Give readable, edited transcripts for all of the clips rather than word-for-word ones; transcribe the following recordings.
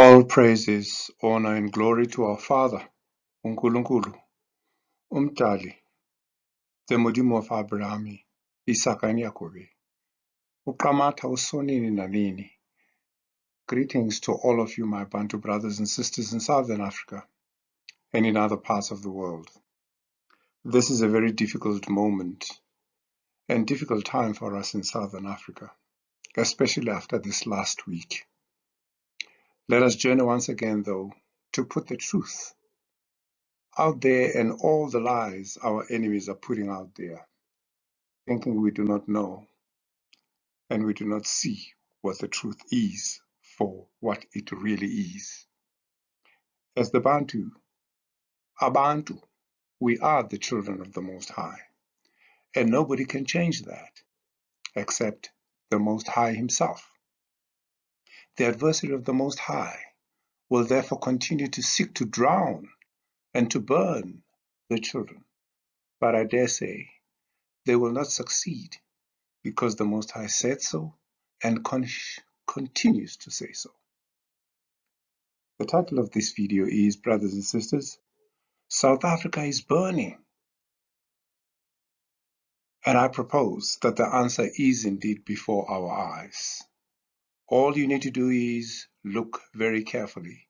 All praises, honor and glory to our Father, uNkulunkulu, umdali, the Modimo of Abraham, Isaka and Jacob, uqamatha usonini nanini. Greetings to all of you, my Bantu brothers and sisters in Southern Africa and in other parts of the world. This is a very difficult moment and difficult time for us in Southern Africa, especially after this last week. Let us journey once again, though, to put the truth out there and all the lies our enemies are putting out there, thinking we do not know and we do not see what the truth is for what it really is. As the Bantu, Abantu, we are the children of the Most High, and nobody can change that except the Most High himself. The adversary of the Most High will therefore continue to seek to drown and to burn the children, but I dare say they will not succeed because the Most High said so and continues to say so. The title of this video is, brothers and sisters, South Africa is burning. And I propose that the answer is indeed before our eyes. All you need to do is look very carefully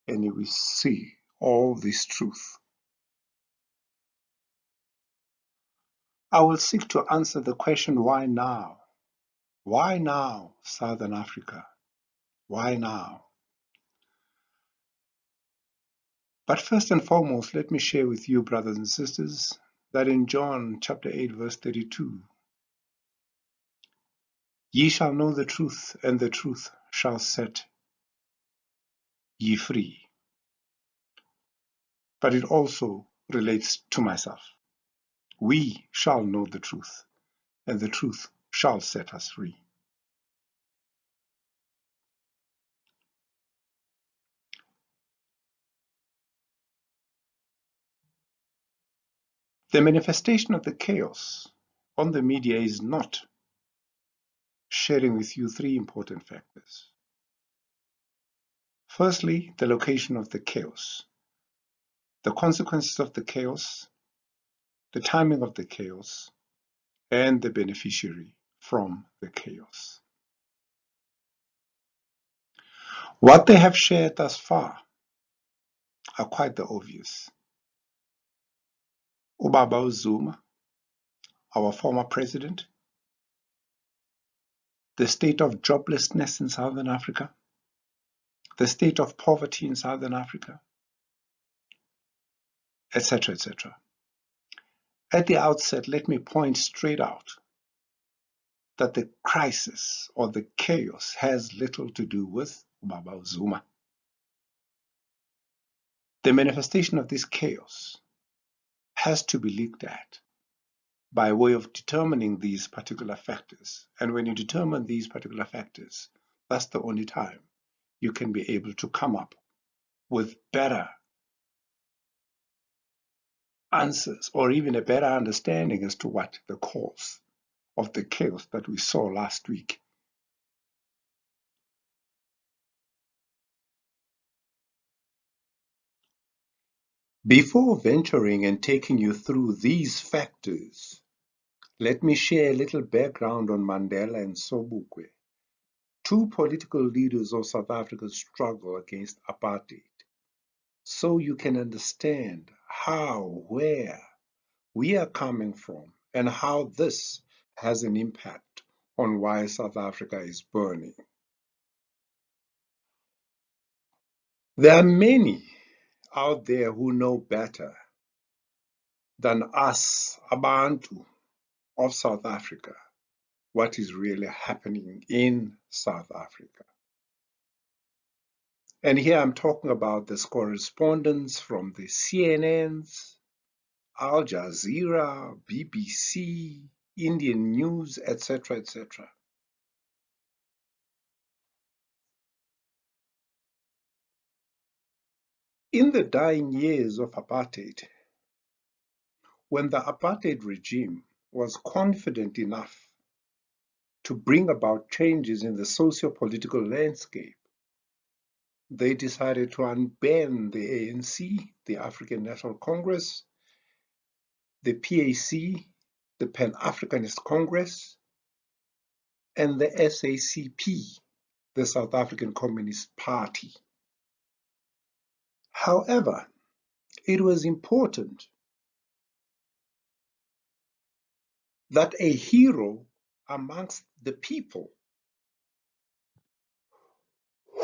and you will see all this truth. I will seek to answer the question, why now? Why now, Southern Africa? Why now? But first and foremost, let me share with you, brothers and sisters, that in John chapter 8, verse 32, ye shall know the truth, and the truth shall set ye free. But it also relates to myself. We shall know the truth, and the truth shall set us free. The manifestation of the chaos on the media is not sharing with you three important factors. Firstly, the location of the chaos, the consequences of the chaos, the timing of the chaos, and the beneficiary from the chaos. What they have shared thus far are quite the obvious. Ubaba Zuma, our former president, the state of joblessness in Southern Africa, the state of poverty in Southern Africa, etc., etc. At the outset, let me point straight out that the crisis or the chaos has little to do with Ubaba Zuma. The manifestation of this chaos has to be looked at by way of determining these particular factors. And when you determine these particular factors, that's the only time you can be able to come up with better answers or even a better understanding as to what the cause of the chaos that we saw last week. Before venturing and taking you through these factors, let me share a little background on Mandela and Sobukwe, two political leaders of South Africa's struggle against apartheid, so you can understand how, where we are coming from and how this has an impact on why South Africa is burning. There are many out there who know better than us, Abantu of South Africa, what is really happening in South Africa. And here I'm talking about this correspondence from the CNNs, Al Jazeera, BBC, Indian News, etc., etc. In the dying years of apartheid, when the apartheid regime was confident enough to bring about changes in the socio-political landscape, they decided to unban the ANC, the African National Congress, the PAC, the Pan-Africanist Congress, and the SACP, the South African Communist Party. However, it was important that a hero amongst the people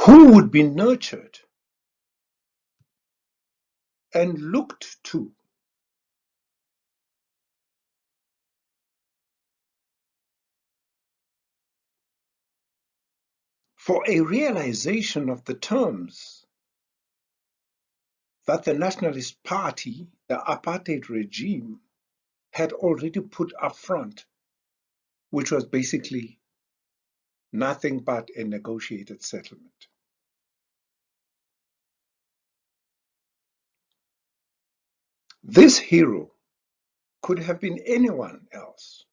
who would be nurtured and looked to for a realization of the terms that the Nationalist Party, the apartheid regime, had already put up front, which was basically nothing but a negotiated settlement. This hero could have been anyone else,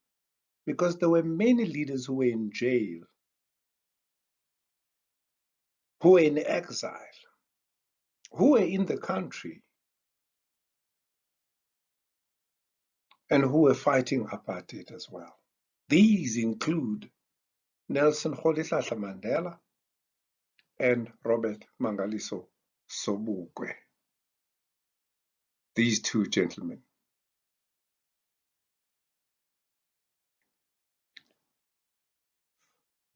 because there were many leaders who were in jail, who were in exile, who were in the country, and who were fighting apartheid as well. These include Nelson Rolihlahla Mandela and Robert Mangaliso Sobukwe. These two gentlemen.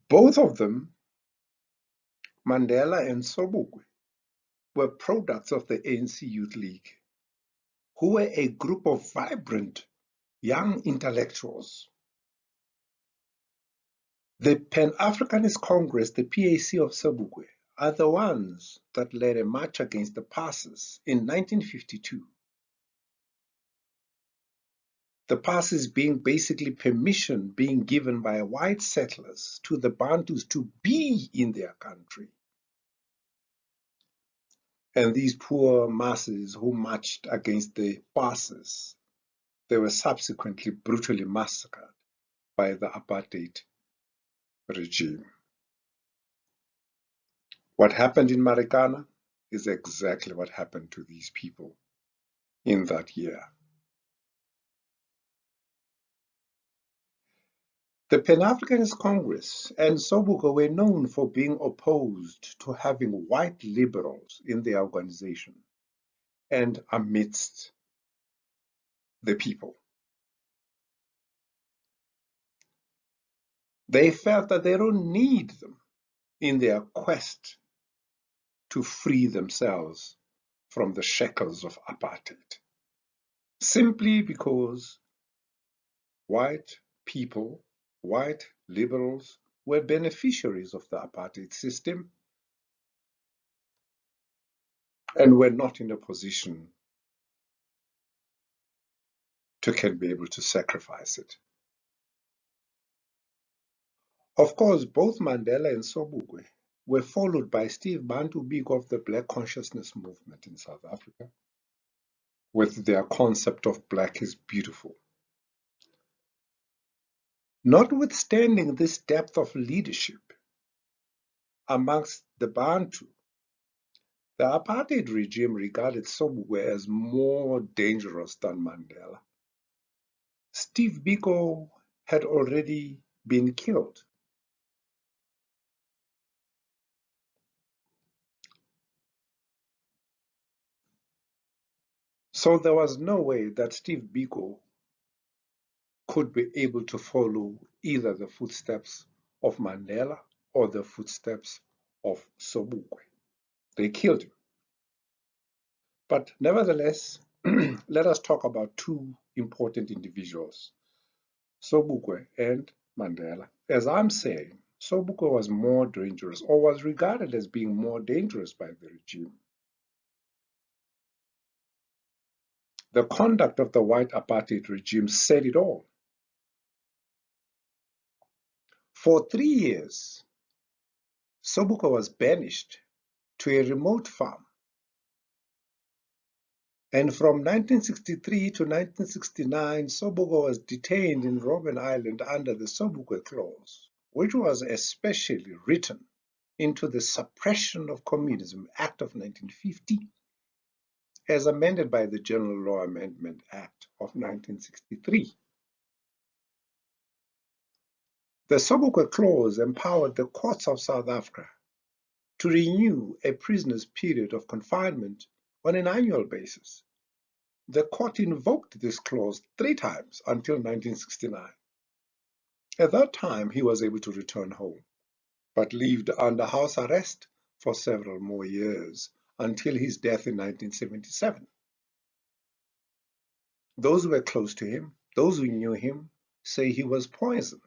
Both of them, Mandela and Sobukwe, were products of the ANC Youth League, who were a group of vibrant young intellectuals. The Pan-Africanist Congress, the PAC of Sobukwe, are the ones that led a march against the passes in 1952. The passes being basically permission being given by white settlers to the Bantus to be in their country. And these poor masses who marched against the passes, they were subsequently brutally massacred by the apartheid regime. What happened in Marikana is exactly what happened to these people in that year. The Pan-Africanist Congress and Sobukwe were known for being opposed to having white liberals in their organization and amidst the people. They felt that they don't need them in their quest to free themselves from the shackles of apartheid, simply because white people, white liberals, were beneficiaries of the apartheid system and were not in a position to be able to sacrifice it. Of course, both Mandela and Sobukwe were followed by Steve Bantu Biko of the Black Consciousness Movement in South Africa, with their concept of black is beautiful. Notwithstanding this depth of leadership amongst the Bantu, the apartheid regime regarded Sobukwe as more dangerous than Mandela. Steve Biko had already been killed. So there was no way that Steve Biko could be able to follow either the footsteps of Mandela or the footsteps of Sobukwe. They killed him. But nevertheless, let us talk about two important individuals, Sobukwe and Mandela. As I'm saying, Sobukwe was more dangerous, or was regarded as being more dangerous by the regime. The conduct of the white apartheid regime said it all. For 3 years, Sobukwe was banished to a remote farm. And from 1963 to 1969, Sobukwe was detained in Robben Island under the Sobukwe Clause, which was especially written into the Suppression of Communism Act of 1950, as amended by the General Law Amendment Act of 1963. The Sobukwe Clause empowered the courts of South Africa to renew a prisoner's period of confinement on an annual basis. The court invoked this clause 3 times until 1969. At that time, he was able to return home, but lived under house arrest for several more years until his death in 1977. Those who were close to him, those who knew him, say he was poisoned.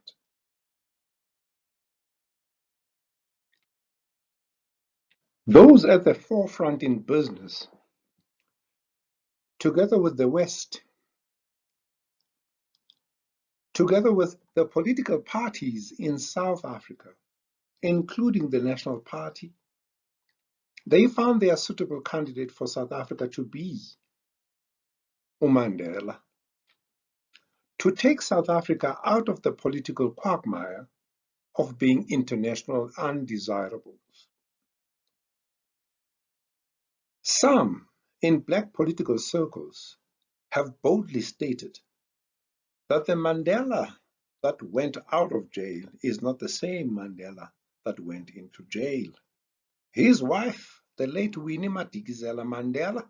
Those at the forefront in business, together with the West, together with the political parties in South Africa, including the National Party, they found their suitable candidate for South Africa to be uMandela, to take South Africa out of the political quagmire of being international undesirables. Some in black political circles have boldly stated that the Mandela that went out of jail is not the same Mandela that went into jail. His wife, the late Winnie Madikizela Mandela,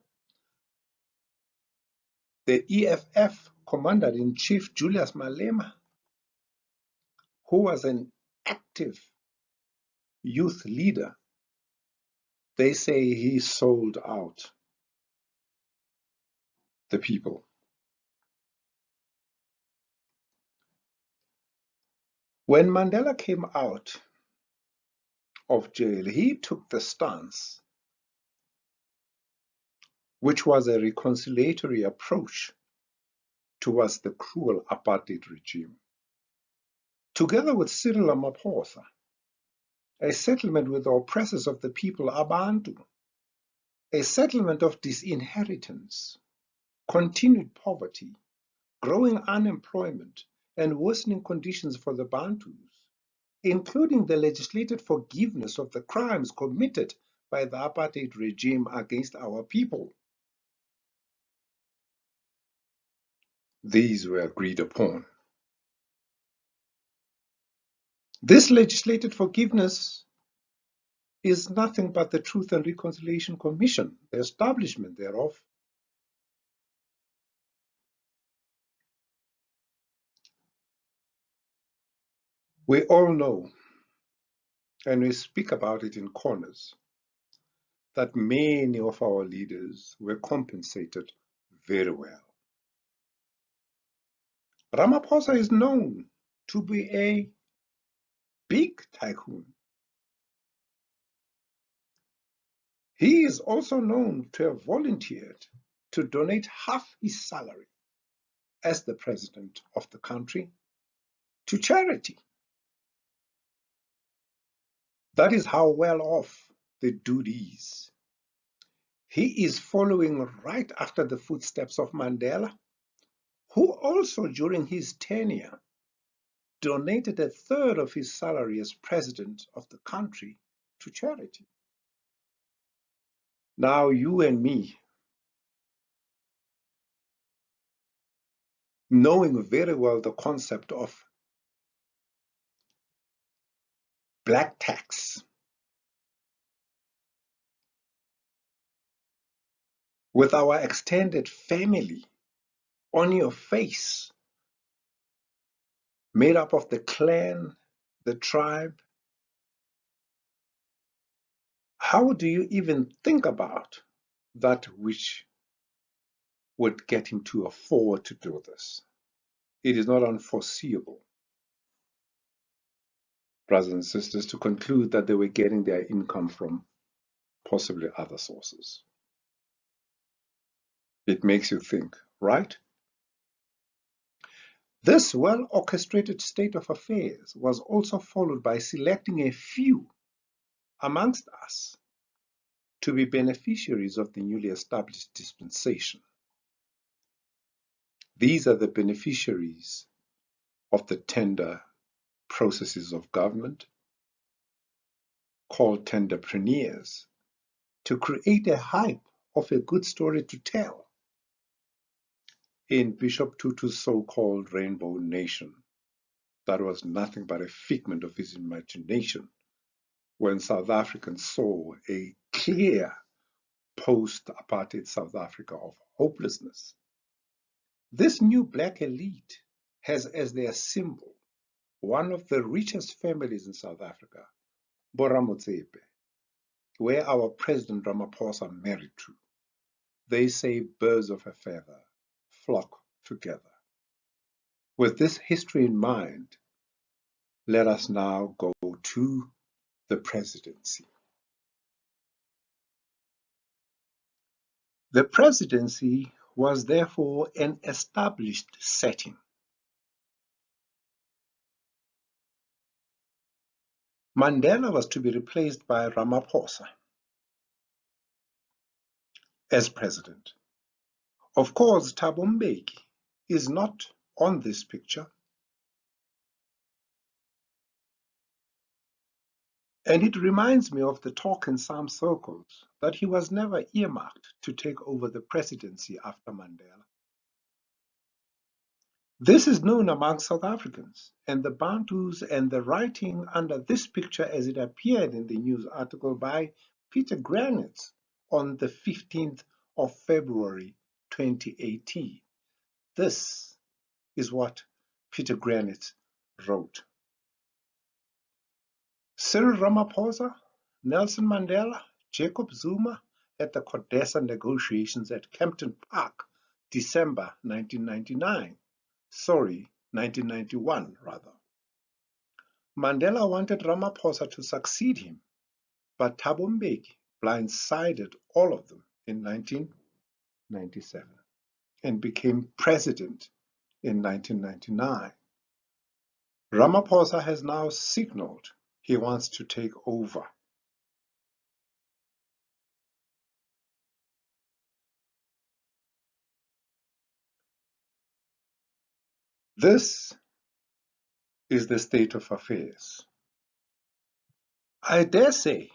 the EFF Commander-in-Chief Julius Malema, who was an active youth leader, they say he sold out the people. When Mandela came out of jail, he took the stance, which was a reconciliatory approach towards the cruel apartheid regime. Together with Cyril Ramaphosa, a settlement with the oppressors of the people, Abantu, a settlement of disinheritance, continued poverty, growing unemployment, and worsening conditions for the Bantus, including the legislated forgiveness of the crimes committed by the apartheid regime against our people. These were agreed upon. This legislated forgiveness is nothing but the Truth and Reconciliation Commission, the establishment thereof. We all know, and we speak about it in corners, that many of our leaders were compensated very well. Ramaphosa is known to be a big tycoon. He is also known to have volunteered to donate half his salary as the president of the country to charity. That is how well off the dude is. He is following right after the footsteps of Mandela, who also during his tenure donated a third of his salary as president of the country to charity. Now you and me, knowing very well the concept of black tax, with our extended family on your face, made up of the clan, the tribe, how do you even think about that which would get him to afford to do this? It is not unforeseeable, brothers and sisters, to conclude that they were getting their income from possibly other sources. It makes you think, right? This well-orchestrated state of affairs was also followed by selecting a few amongst us to be beneficiaries of the newly established dispensation. These are the beneficiaries of the tender processes of government, called tenderpreneurs to create a hype of a good story to tell in Bishop Tutu's so-called Rainbow Nation. That was nothing but a figment of his imagination when South Africans saw a clear post-apartheid South Africa of hopelessness. This new black elite has as their symbol one of the richest families in South Africa, Boramotsepe, where our President Ramaphosa married to. They say birds of a feather flock together. With this history in mind, let us now go to the presidency. The presidency was therefore an established setting. Mandela was to be replaced by Ramaphosa as president. Of course, Thabo Mbeki is not on this picture, and it reminds me of the talk in some circles that he was never earmarked to take over the presidency after Mandela. This is known among South Africans, and the Bantus, and the writing under this picture as it appeared in the news article by Peter Granitz on the 15th of February 2018. This is what Peter Granitz wrote. Cyril Ramaphosa, Nelson Mandela, Jacob Zuma at the CODESA negotiations at Kempton Park, December 1999. Sorry, 1991 rather. Mandela wanted Ramaphosa to succeed him, but Thabo Mbeki blindsided all of them in 1997 and became president in 1999. Ramaphosa has now signaled he wants to take over. This is the state of affairs. I dare say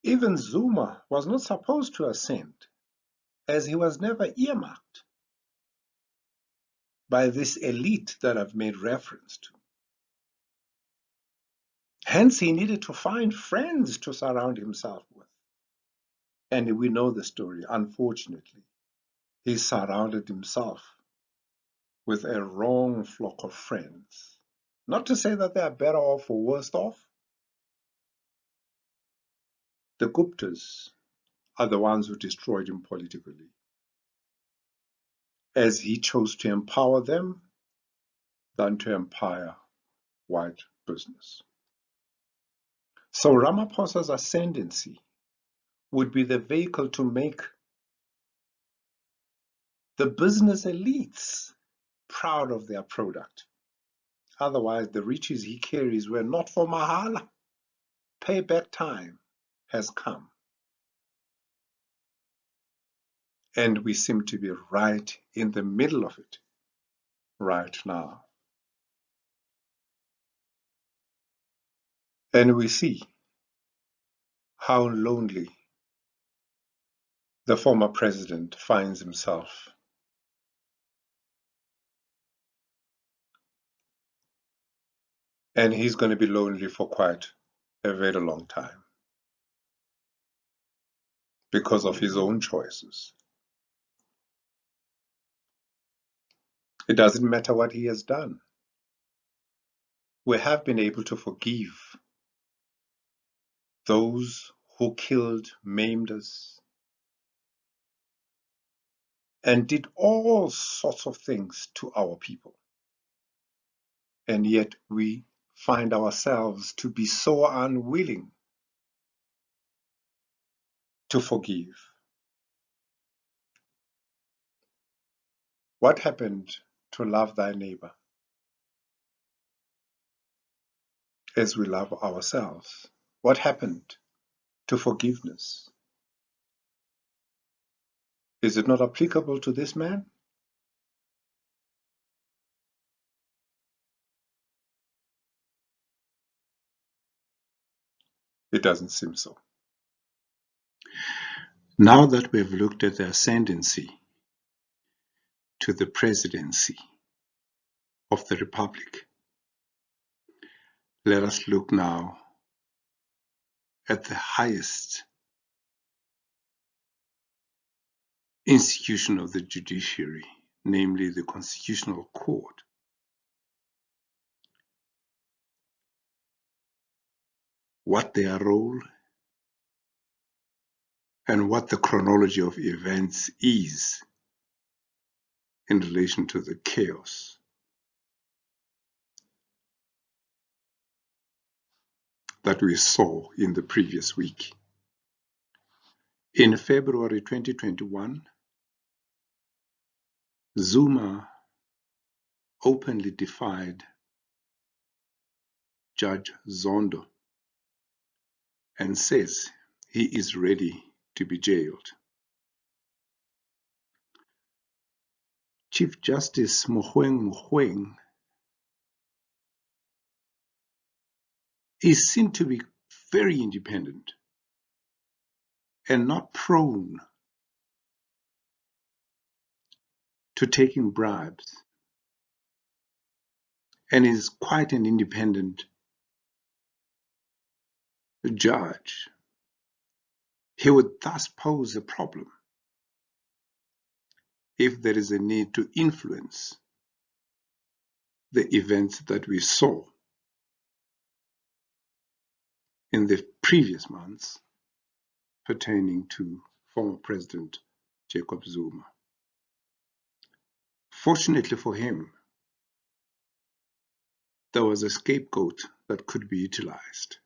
even Zuma was not supposed to ascend, as he was never earmarked by this elite that I've made reference to. Hence, he needed to find friends to surround himself with. And we know the story, unfortunately. He surrounded himself with a wrong flock of friends. Not to say that they are better off or worse off. The Guptas are the ones who destroyed him politically, as he chose to empower them than to empower white business. So Ramaphosa's ascendancy would be the vehicle to make the business elites proud of their product. Otherwise, the riches he carries were not for mahala. Payback time has come. And we seem to be right in the middle of it right now. And we see how lonely the former president finds himself. And he's going to be lonely for quite a very long time because of his own choices. It doesn't matter what he has done. We have been able to forgive those who killed, maimed us, and did all sorts of things to our people. And yet we find ourselves to be so unwilling to forgive. What happened to love thy neighbor as we love ourselves? What happened to forgiveness? Is it not applicable to this man? It doesn't seem so. Now that we've looked at the ascendancy to the presidency of the Republic, let us look now at the highest institution of the judiciary, namely the Constitutional Court. What their role and what the chronology of events is in relation to the chaos that we saw in the previous week. In February 2021, Zuma openly defied Judge Zondo and says he is ready to be jailed. Chief Justice Mogoeng is seen to be very independent and not prone to taking bribes, and is quite an independent judge. He would thus pose a problem if there is a need to influence the events that we saw in the previous months pertaining to former President Jacob Zuma. Fortunately for him, there was a scapegoat that could be utilized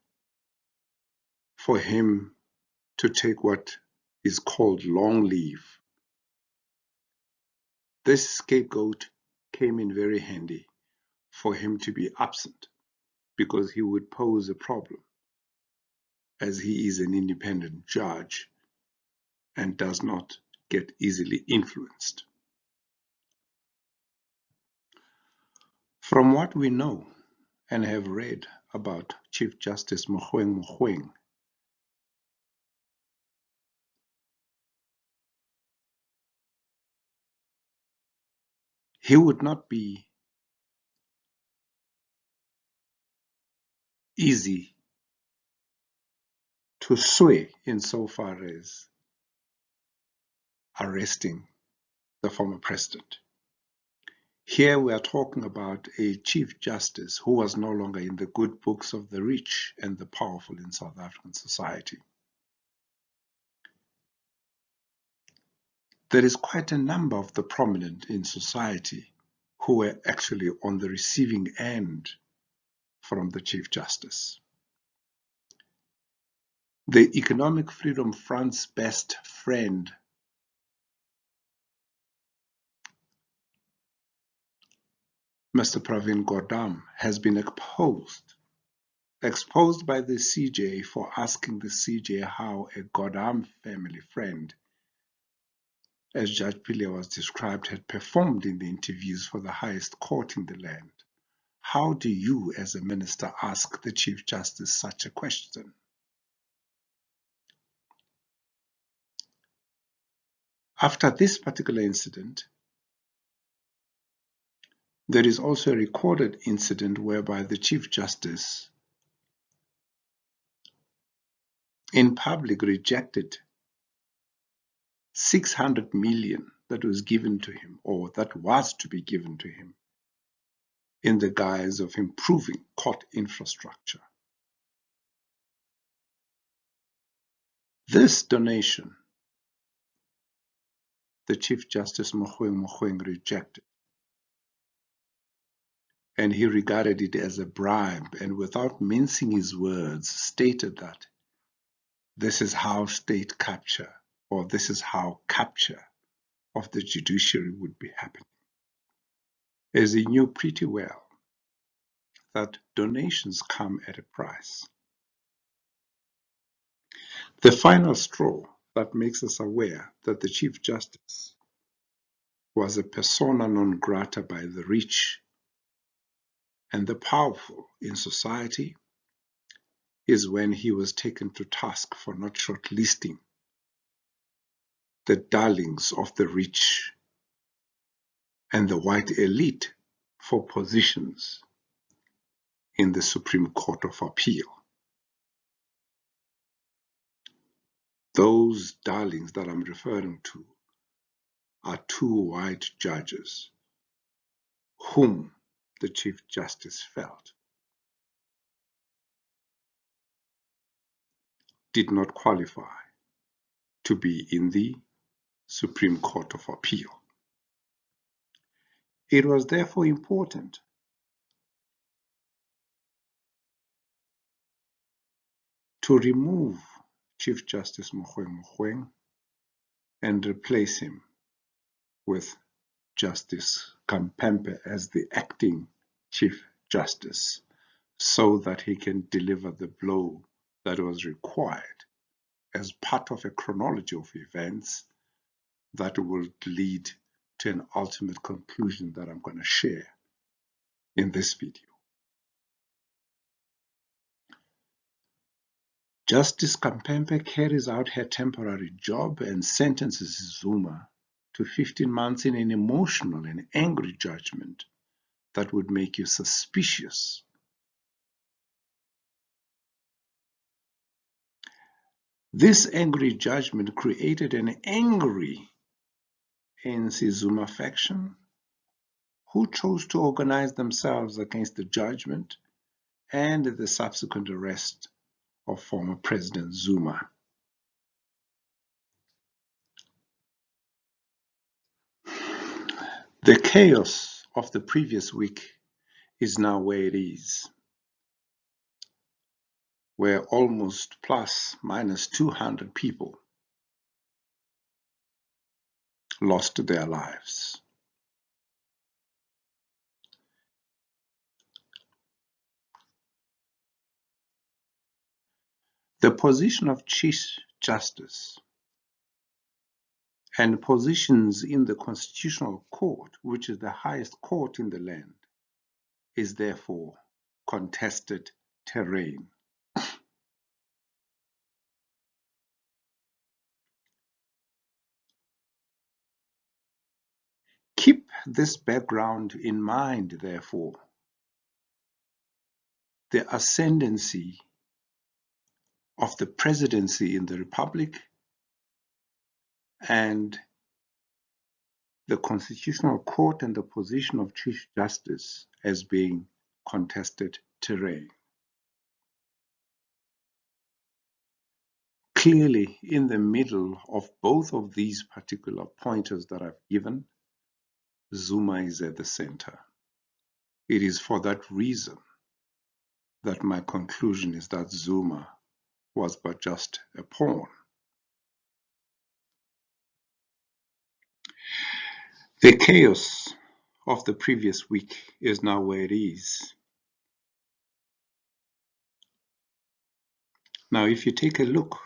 for him to take what is called long leave. This scapegoat came in very handy for him to be absent, because he would pose a problem, as he is an independent judge and does not get easily influenced. From what we know and have read about Chief Justice Mogoeng, he would not be easy to sway insofar as arresting the former president. Here we are talking about a Chief Justice who was no longer in the good books of the rich and the powerful in South African society. There is quite a number of the prominent in society who were actually on the receiving end from the Chief Justice. The Economic Freedom Front's best friend, Mr. Pravin Gordhan, has been exposed by the CJ for asking the CJ how a Gordhan family friend, as Judge Pillay was described, had performed in the interviews for the highest court in the land. How do you, as a minister, ask the Chief Justice such a question? After this particular incident, there is also a recorded incident whereby the Chief Justice in public rejected 600 million that was given to him, or that was to be given to him, in the guise of improving court infrastructure. This donation, the Chief Justice Mogoeng rejected, and he regarded it as a bribe, and without mincing his words, stated that this is how state capture, or this is how capture of the judiciary would be happening, as he knew pretty well that donations come at a price. The final straw that makes us aware that the Chief Justice was a persona non grata by the rich and the powerful in society is when he was taken to task for not shortlisting the darlings of the rich and the white elite for positions in the Supreme Court of Appeal. Those darlings that I'm referring to are two white judges whom the Chief Justice felt did not qualify to be in the Supreme Court of Appeal. It was therefore important to remove Chief Justice Mogoeng and replace him with Justice Khampepe as the acting Chief Justice, so that he can deliver the blow that was required as part of a chronology of events that will lead to an ultimate conclusion that I'm going to share in this video. Justice Khampepe carries out her temporary job and sentences Zuma to 15 months in an emotional and angry judgment that would make you suspicious. This angry judgment created an angry ANC Zuma faction who chose to organize themselves against the judgment and the subsequent arrest of former President Zuma. The chaos of the previous week is now where it is, where almost plus minus 200 people lost their lives. The position of Chief Justice and positions in the Constitutional Court, which is the highest court in the land, is therefore contested terrain. Keep this background in mind, therefore. The ascendancy of the presidency in the Republic and the Constitutional Court and the position of Chief Justice as being contested terrain. Clearly, in the middle of both of these particular pointers that I've given, Zuma is at the center. It is for that reason that my conclusion is that Zuma was but just a pawn. The chaos of the previous week is now where it is. Now, if you take a look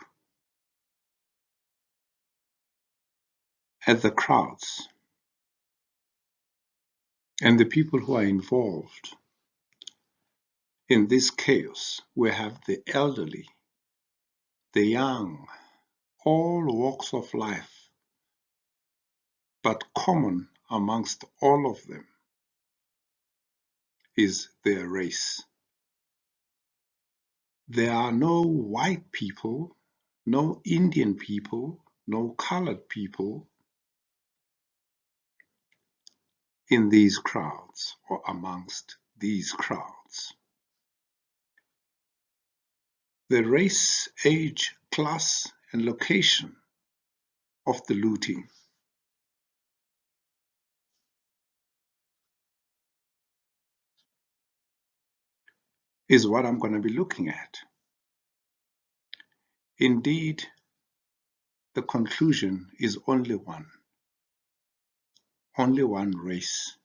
at the crowds and the people who are involved in this chaos, we have the elderly, the young, all walks of life, but common amongst all of them is their race. There are no white people, no Indian people, no colored people in these crowds or amongst these crowds. The race, age, class, and location of the looting is what I'm going to be looking at. Indeed, the conclusion is only one. Only one race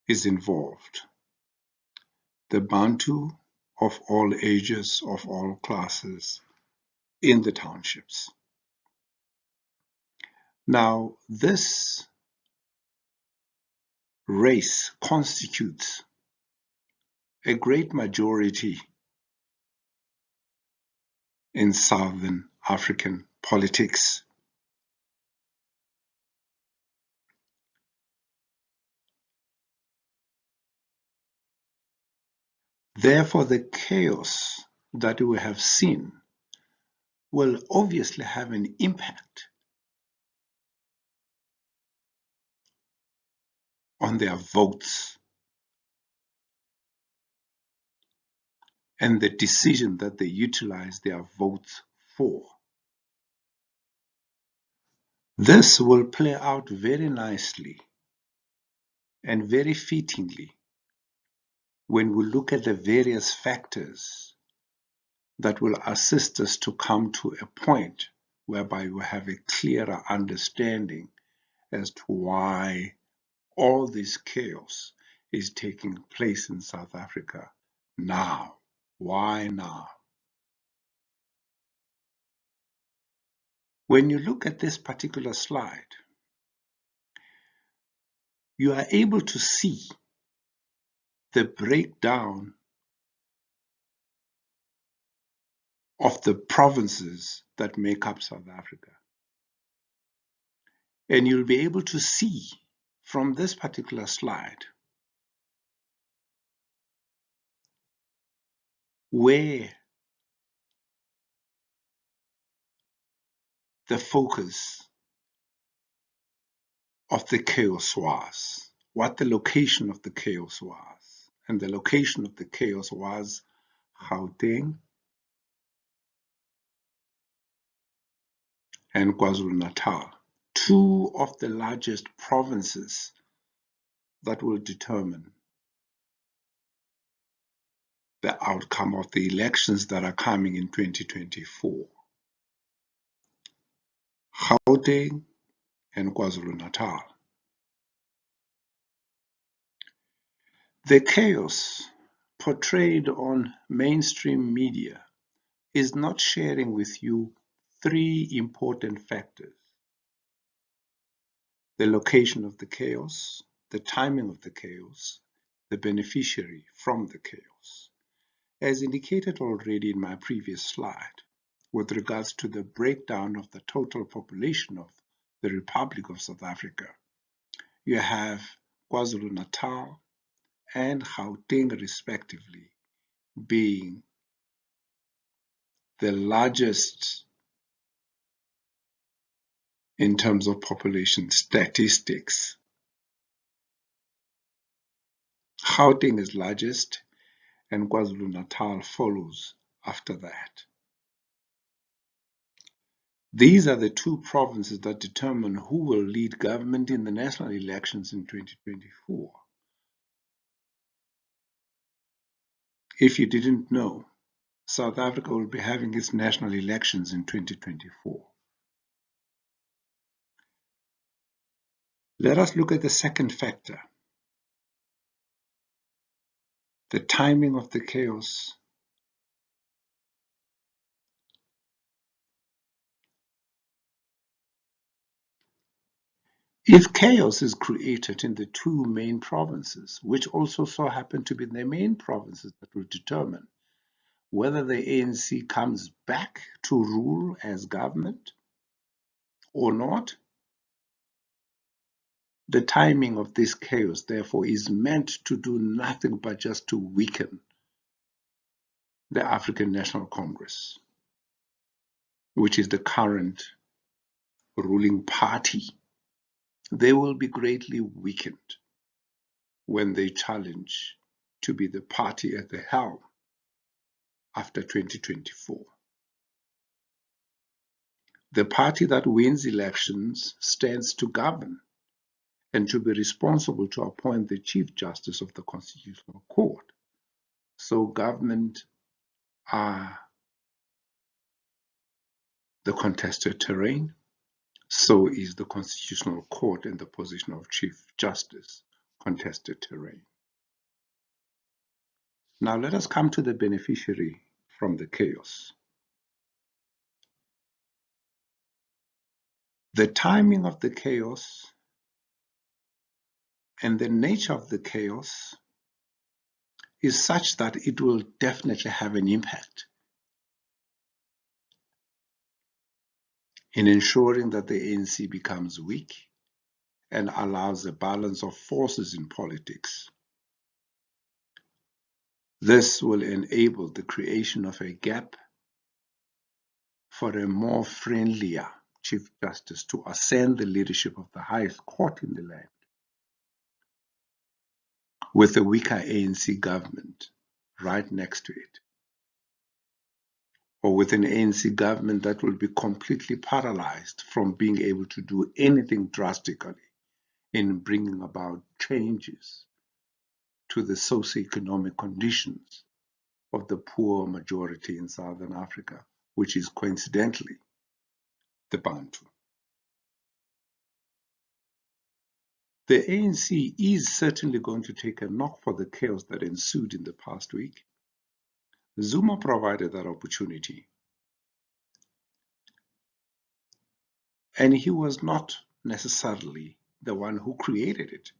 is involved. The Bantu of all ages, of all classes in the townships. Now, this race constitutes a great majority in Southern African politics. Therefore, the chaos that we have seen will obviously have an impact on their votes and the decision that they utilize their votes for. This will play out very nicely and very fittingly when we look at the various factors that will assist us to come to a point whereby we have a clearer understanding as to why all this chaos is taking place in South Africa now. Why now? When you look at this particular slide, you are able to see the breakdown of the provinces that make up South Africa. And you'll be able to see from this particular slide where the focus of the chaos was, what the location of the chaos was. And the location of the chaos was Gauteng and KwaZulu-Natal, two of the largest provinces that will determine the outcome of the elections that are coming in 2024. Gauteng and KwaZulu-Natal. The chaos portrayed on mainstream media is not sharing with you three important factors: the location of the chaos, the timing of the chaos, the beneficiary from the chaos. As indicated already in my previous slide, with regards to the breakdown of the total population of the Republic of South Africa, you have KwaZulu-Natal and Gauteng respectively being the largest in terms of population statistics. Gauteng is largest and KwaZulu-Natal follows after that. These are the two provinces that determine who will lead government in the national elections in 2024. If you didn't know, South Africa will be having its national elections in 2024. Let us look at the second factor, the timing of the chaos. If chaos is created in the two main provinces, which also so happen to be the main provinces that will determine whether the ANC comes back to rule as government or not, the timing of this chaos, therefore, is meant to do nothing but just to weaken the African National Congress, which is the current ruling party. They will be greatly weakened when they challenge to be the party at the helm after 2024. The party that wins elections stands to govern and to be responsible to appoint the Chief Justice of the Constitutional Court. So government are the contested terrain, so is the Constitutional Court and the position of Chief Justice contested terrain. Now let us come to the beneficiary from the chaos. The timing of the chaos and the nature of the chaos is such that it will definitely have an impact in ensuring that the ANC becomes weak and allows a balance of forces in politics. This will enable the creation of a gap for a more friendlier Chief Justice to ascend the leadership of the highest court in the land, with a weaker ANC government right next to it, or with an ANC government that will be completely paralyzed from being able to do anything drastically in bringing about changes to the socio-economic conditions of the poor majority in Southern Africa, which is coincidentally the Bantu. The ANC is certainly going to take a knock for the chaos that ensued in the past week. Zuma provided that opportunity, and he was not necessarily the one who created it,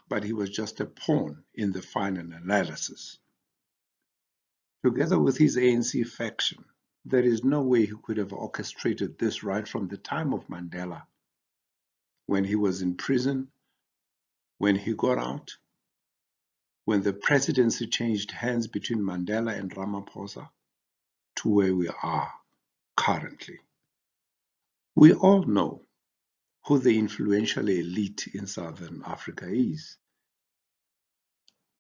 but he was just a pawn in the final analysis. Together with his ANC faction, there is no way he could have orchestrated this right from the time of Mandela, when he was in prison, when he got out, when the presidency changed hands between Mandela and Ramaphosa, to where we are currently. We all know who the influential elite in Southern Africa is.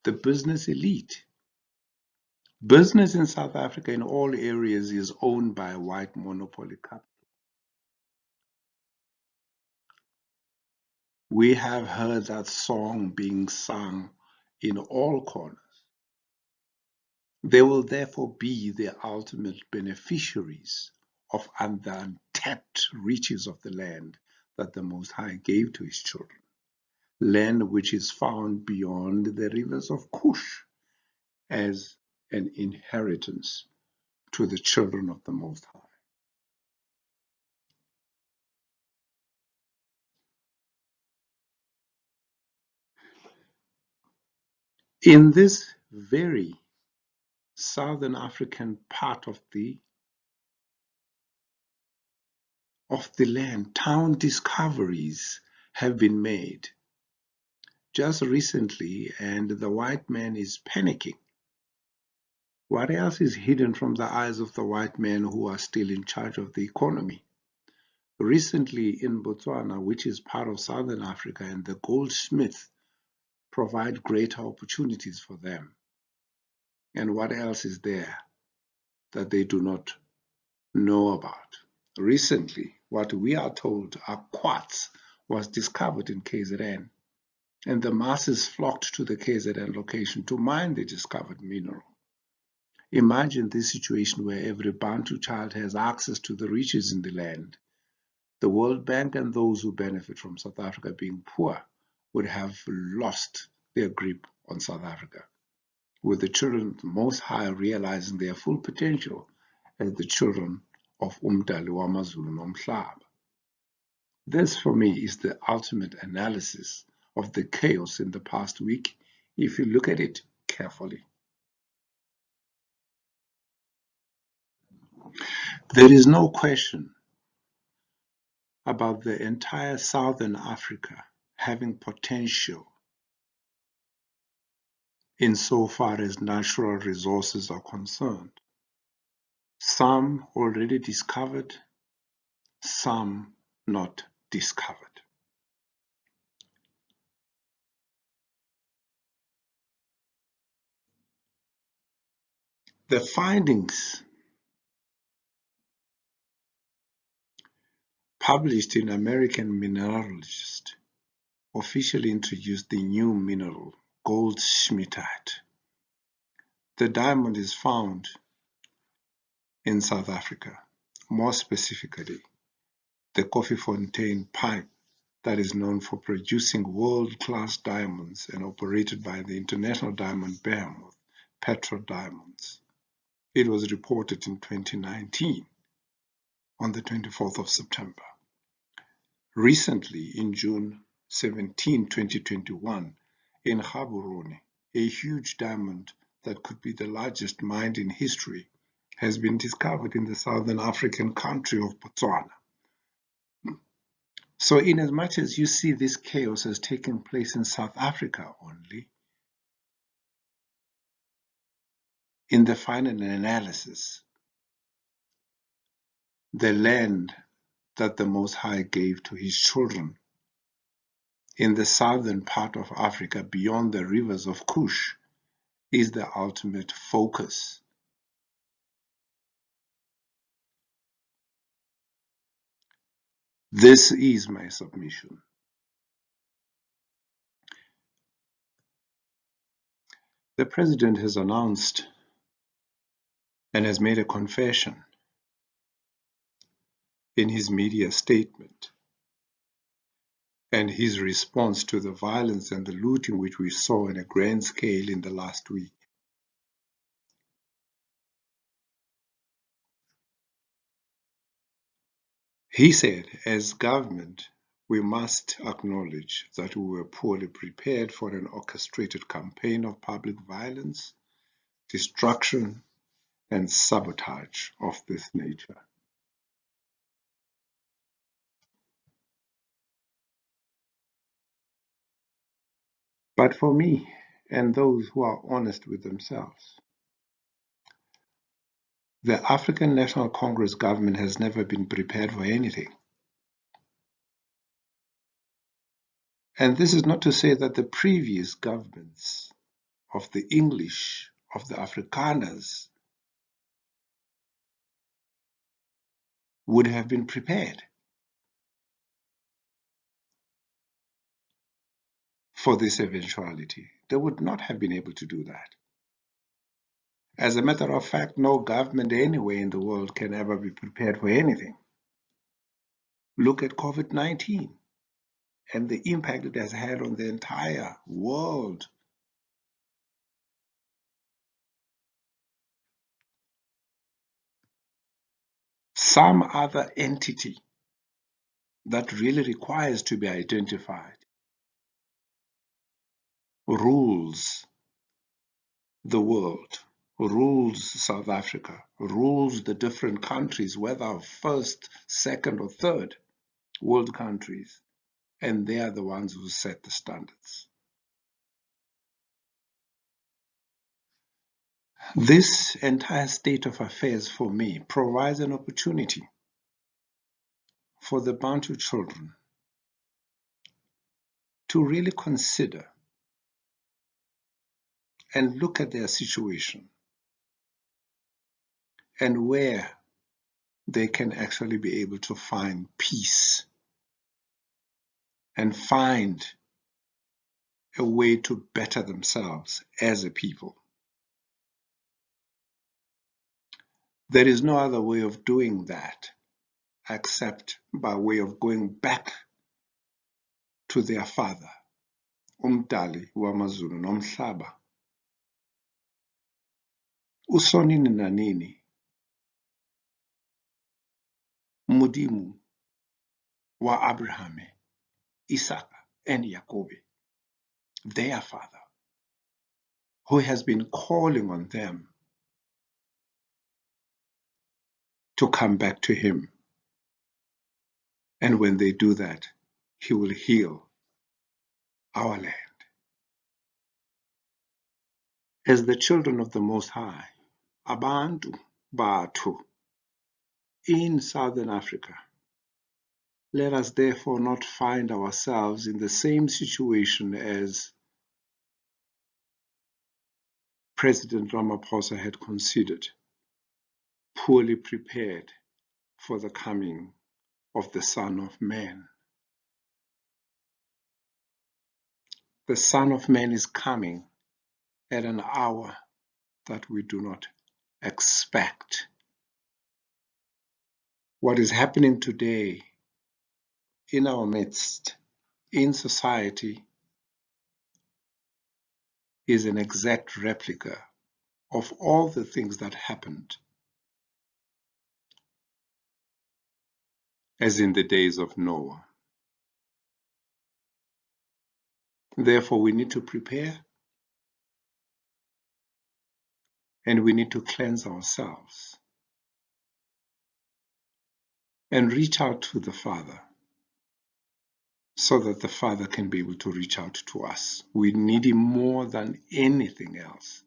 The business elite. Business in South Africa in all areas is owned by a white monopoly capital. We have heard that song being sung in all corners. They will therefore be the ultimate beneficiaries of the untapped riches of the land that the Most High gave to his children. Land which is found beyond the rivers of Kush as an inheritance to the children of the Most High. In this very Southern African part of the land, town discoveries have been made just recently, and the white man is panicking. What else is hidden from the eyes of the white men who are still in charge of the economy? Recently in Botswana, which is part of Southern Africa, and the goldsmiths provide greater opportunities for them. And what else is there that they do not know about? Recently, what we are told are quartz was discovered in KZN, and the masses flocked to the KZN location to mine the discovered mineral. Imagine this situation where every Bantu child has access to the riches in the land. The World Bank and those who benefit from South Africa being poor would have lost their grip on South Africa, with the children of the Most High realizing their full potential as the children of Umdali wamaZulu nomhlaba. This, for me, is the ultimate analysis of the chaos in the past week, if you look at it carefully. There is no question about the entire Southern Africa having potential insofar as natural resources are concerned. Some already discovered, some not discovered. The findings published in American Mineralogist officially introduced the new mineral, goldschmiedite. The diamond is found in South Africa, more specifically, the Koffiefontein pipe that is known for producing world-class diamonds and operated by the international diamond behemoth, Petro Diamonds. It was reported in 2019, on the 24th of September. Recently, in June 17, 2021, in Gaborone, a huge diamond that could be the largest mined in history has been discovered in the southern African country of Botswana. So in as much as you see this chaos as taking place in South Africa only, in the final analysis, the land that the Most High gave to his children in the southern part of Africa beyond the rivers of Kush is the ultimate focus. This is my submission. The President has announced and has made a confession in his media statement and his response to the violence and the looting which we saw on a grand scale in the last week. He said, as government, we must acknowledge that we were poorly prepared for an orchestrated campaign of public violence, destruction, and sabotage of this nature. But for me and those who are honest with themselves, the African National Congress government has never been prepared for anything. And this is not to say that the previous governments of the English, of the Afrikaners, would have been prepared for this eventuality. They would not have been able to do that. As a matter of fact, no government anywhere in the world can ever be prepared for anything. Look at COVID-19 and the impact it has had on the entire world. Some other entity that really requires to be identified rules the world, rules South Africa, rules the different countries, whether first, second, or third world countries, and they are the ones who set the standards. This entire state of affairs for me provides an opportunity for the Bantu children to really consider and look at their situation and where they can actually be able to find peace and find a way to better themselves as a people. There is no other way of doing that except by way of going back to their father, umdali wamazulu nomhlaba. Usonini nanini, Mudimu wa Abraham, Isaac, and Jacob, their father, who has been calling on them to come back to him. And when they do that, he will heal our land. As the children of the Most High, Abantu, Batho, in Southern Africa, let us therefore not find ourselves in the same situation as President Ramaphosa had considered, poorly prepared for the coming of the Son of Man. The Son of Man is coming at an hour that we do not expect. What is happening today in our midst, in society, is an exact replica of all the things that happened as in the days of Noah. Therefore, we need to prepare and we need to cleanse ourselves and reach out to the Father so that the Father can be able to reach out to us. We need Him more than anything else.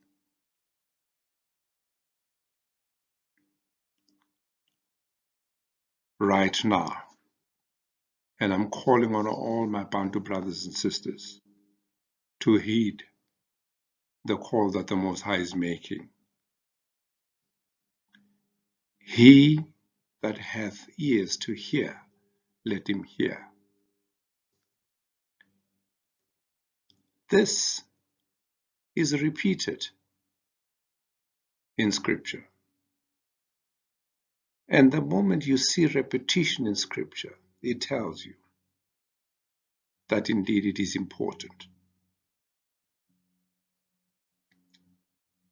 Right now. And I'm calling on all my Bantu brothers and sisters to heed the call that the Most High is making. He that hath ears to hear, let him hear. This is repeated in Scripture. And the moment you see repetition in Scripture, it tells you that indeed it is important.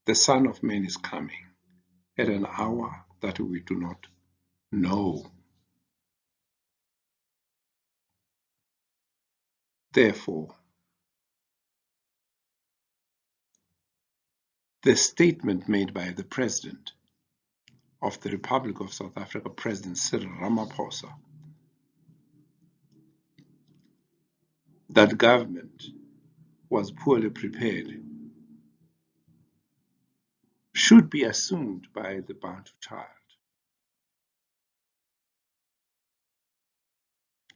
The Son of Man is coming at an hour that we do not know. Therefore, the statement made by the President of the Republic of South Africa, President Cyril Ramaphosa, that government was poorly prepared, should be assumed by the Bantu child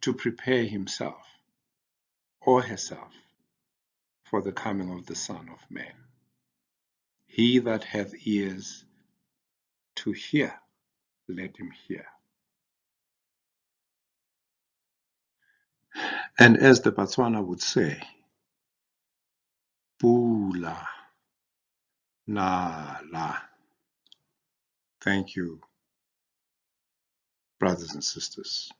to prepare himself or herself for the coming of the Son of Man. He that hath ears to hear, let him hear. And as the Botswana would say, Pula Nala. Thank you, brothers and sisters.